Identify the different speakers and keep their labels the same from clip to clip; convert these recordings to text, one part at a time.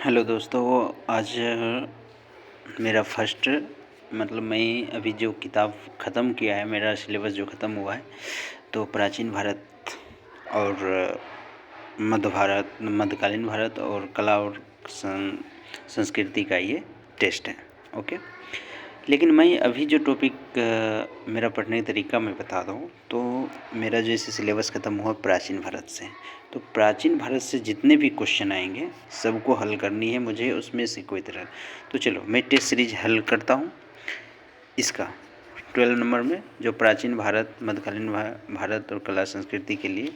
Speaker 1: Hello दोस्तों, आज मेरा फर्स्ट मैं अभी जो किताब ख़त्म किया है, मेरा सिलेबस जो ख़त्म हुआ है, तो प्राचीन भारत और मध्यकालीन भारत और कला और संस्कृति का ये टेस्ट है। ओके, लेकिन मैं अभी जो टॉपिक मेरा पढ़ने का तरीका मैं बता दूँ, तो मेरा जैसे सिलेबस ख़त्म हुआ प्राचीन भारत से, तो प्राचीन भारत से जितने भी क्वेश्चन आएंगे सबको हल करनी है मुझे, उसमें से कोई तरह। तो चलो मैं टेस्ट सीरीज हल करता हूँ इसका 12 नंबर में, जो प्राचीन भारत, मध्यकालीन भारत और कला संस्कृति के लिए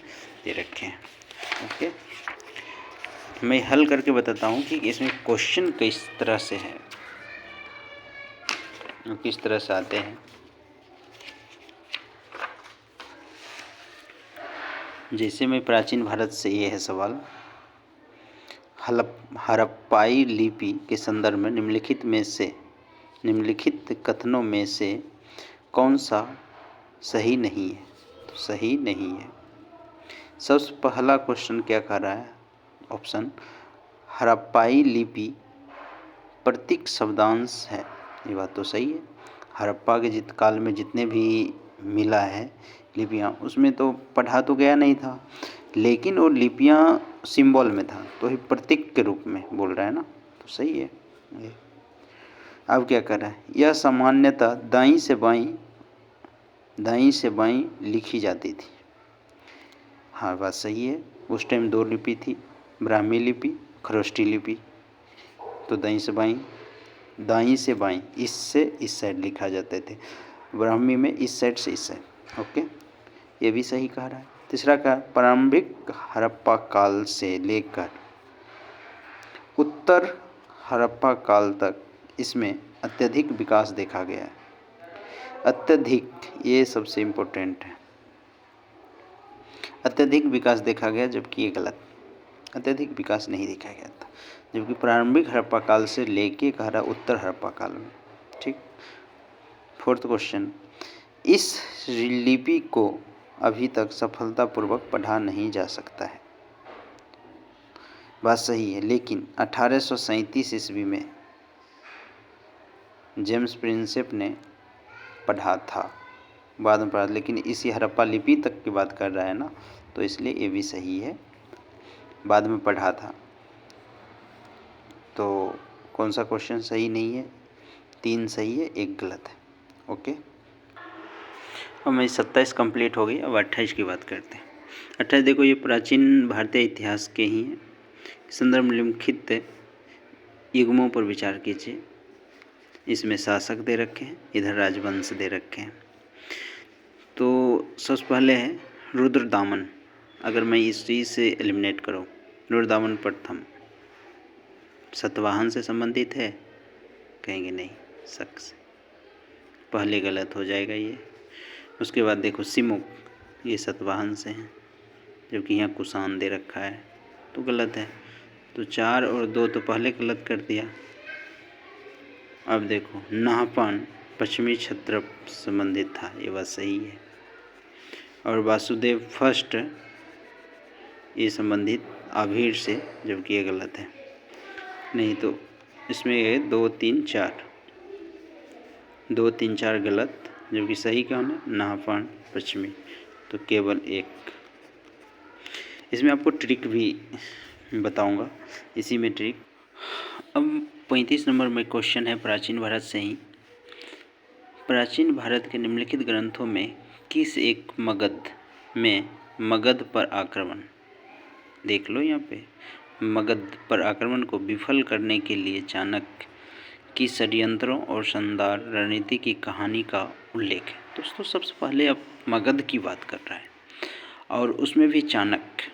Speaker 1: दे रखे हैं। ओके, मैं हल करके बताता हूँ कि इसमें क्वेश्चन किस तरह से है, किस तरह से आते हैं। जैसे मैं प्राचीन भारत से, ये है सवाल, हड़प्पाई लिपि के संदर्भ में निम्नलिखित कथनों में से कौन सा सही नहीं है? तो सही नहीं है। सबसे पहला क्वेश्चन क्या कह रहा है? ऑप्शन, हड़प्पाई लिपि प्रतीक शब्दांश है। ये बात तो सही है। हड़प्पा के काल में जितने भी मिला है लिपियाँ, उसमें तो पढ़ा तो गया नहीं था, लेकिन वो लिपियाँ सिंबल में था, तो ही प्रतीक के रूप में बोल रहा है ना, तो सही है ये। अब क्या कर रहा है? यह सामान्यतः दाईं से बाईं लिखी जाती थी। हाँ, बात सही है। उस टाइम 2 लिपि थी, ब्राह्मी लिपि, खरोष्टी लिपि। तो दाईं से बाईं, इससे इस साइड लिखा जाते थे। ब्राह्मी में इस साइड से इस साइड। ओके, ये भी सही कह रहा है। तीसरा का, प्रारंभिक हड़प्पा काल से लेकर उत्तर हड़प्पा काल तक इसमें अत्यधिक विकास देखा गया है। अत्यधिक, ये सबसे इम्पोर्टेंट है। अत्यधिक विकास देखा गया, जबकि ये गलत। अत्यधिक विकास नहीं देखा गया था, जबकि प्रारंभिक हड़प्पा काल से लेके कह रहा उत्तर हड़प्पा काल में। ठीक। फोर्थ क्वेश्चन, इस लिपि को अभी तक सफलतापूर्वक पढ़ा नहीं जा सकता है। बात सही है, लेकिन 1837 ईस्वी में जेम्स प्रिंसेप ने पढ़ा था, बाद में पढ़ा, लेकिन इसी हड़प्पा लिपि तक की बात कर रहा है ना, तो इसलिए ये भी सही है, बाद में पढ़ा था। तो कौन सा क्वेश्चन सही नहीं है? 3 सही है, 1 गलत है। ओके, अब मैं 27 कंप्लीट हो गई, अब 28 की बात करते हैं। 28 देखो, ये प्राचीन भारतीय इतिहास के ही हैं। संदर्भ में निम्नलिखित युग्मों पर विचार कीजिए। इसमें शासक दे रखे हैं, इधर राजवंश दे रखे हैं। तो सबसे पहले है रुद्रदामन। अगर मैं इस चीज़ से एलिमिनेट करूँ, रुद्रदामन प्रथम सतवाहन से संबंधित है, कहेंगे नहीं, शक से, पहले गलत हो जाएगा ये। उसके बाद देखो सिमुक, ये सतवाहन से हैं, जबकि यहाँ कुषाण दे रखा है, तो गलत है। तो 4 और 2 तो पहले गलत कर दिया। अब देखो नाहपान पश्चिमी क्षत्रप संबंधित था, ये बात सही है। और वासुदेव फर्स्ट, ये संबंधित आभीर से, जबकि ये गलत है। नहीं, तो इसमें है 2, 3, 4, 2, 3, 4 गलत, जबकि सही कौन है? नाहपान पश्चिमी, तो केवल 1। इसमें आपको ट्रिक भी बताऊंगा, इसी में ट्रिक। अब 35 नंबर में क्वेश्चन है प्राचीन भारत से ही। प्राचीन भारत के निम्नलिखित ग्रंथों में किस एक मगध में मगध पर आक्रमण, देख लो यहाँ पे, मगध पर आक्रमण को विफल करने के लिए चाणक्य की षड्यंत्रों और शानदार रणनीति की कहानी का उल्लेख है। दोस्तों, सबसे पहले अब मगध की बात कर रहा है, और उसमें भी चाणक्य,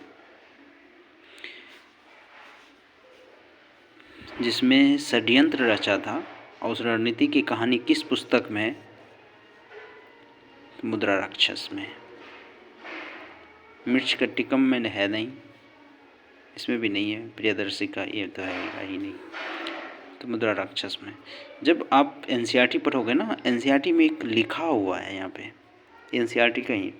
Speaker 1: जिसमें षड्यंत्र रचा था, और उस रणनीति की कहानी किस पुस्तक में है? मुद्रा राक्षस में। मृच्छकटिकम में है नहीं, इसमें भी नहीं है, प्रियदर्शी का ये तो है ही नहीं, तो मुद्रा राक्षस में। जब आप एनसीईआरटी पढ़ोगे ना, एनसीईआरटी में एक लिखा हुआ है यहाँ पे, एनसीईआरटी का ही।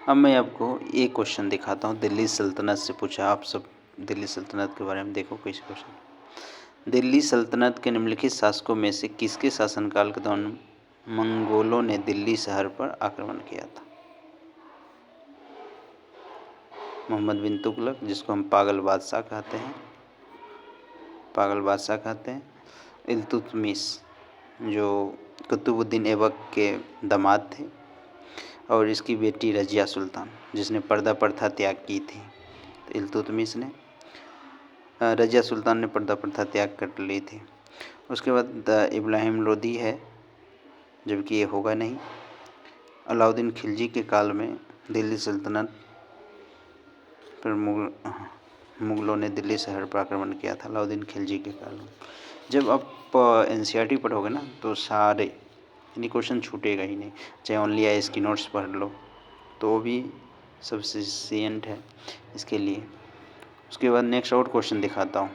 Speaker 1: अब मैं आपको एक क्वेश्चन दिखाता हूँ, दिल्ली सल्तनत से पूछा, आप सब दिल्ली सल्तनत के बारे में देखो कैसे क्वेश्चन। दिल्ली सल्तनत के निम्नलिखित शासकों में से किसके शासनकाल के दौरान मंगोलों ने दिल्ली शहर पर आक्रमण किया था? मोहम्मद बिन तुगलक, जिसको हम पागल बादशाह कहते हैं, इल्तुतमिश, जो कुतुबुद्दीन ऐबक के दामाद थे, और इसकी बेटी रजिया सुल्तान, जिसने पर्दा प्रथा त्याग की थी। तो इल्तुतमिश ने, रजिया सुल्तान ने पर्दा प्रथा त्याग कर ली थी। उसके बाद इब्राहिम लोदी है, जबकि ये होगा नहीं। अलाउद्दीन खिलजी के काल में दिल्ली सल्तनत पर मुग़लों ने दिल्ली शहर पर आक्रमण किया था, अलाउद्दीन खिलजी के काल में। जब आप NCERT पढ़ोगे ना तो सारे यानी क्वेश्चन छूटेगा ही नहीं, चाहे ओनली IAS की नोट्स पढ़ लो तो भी सफिशिएंट है इसके लिए। उसके बाद नेक्स्ट और क्वेश्चन दिखाता हूँ।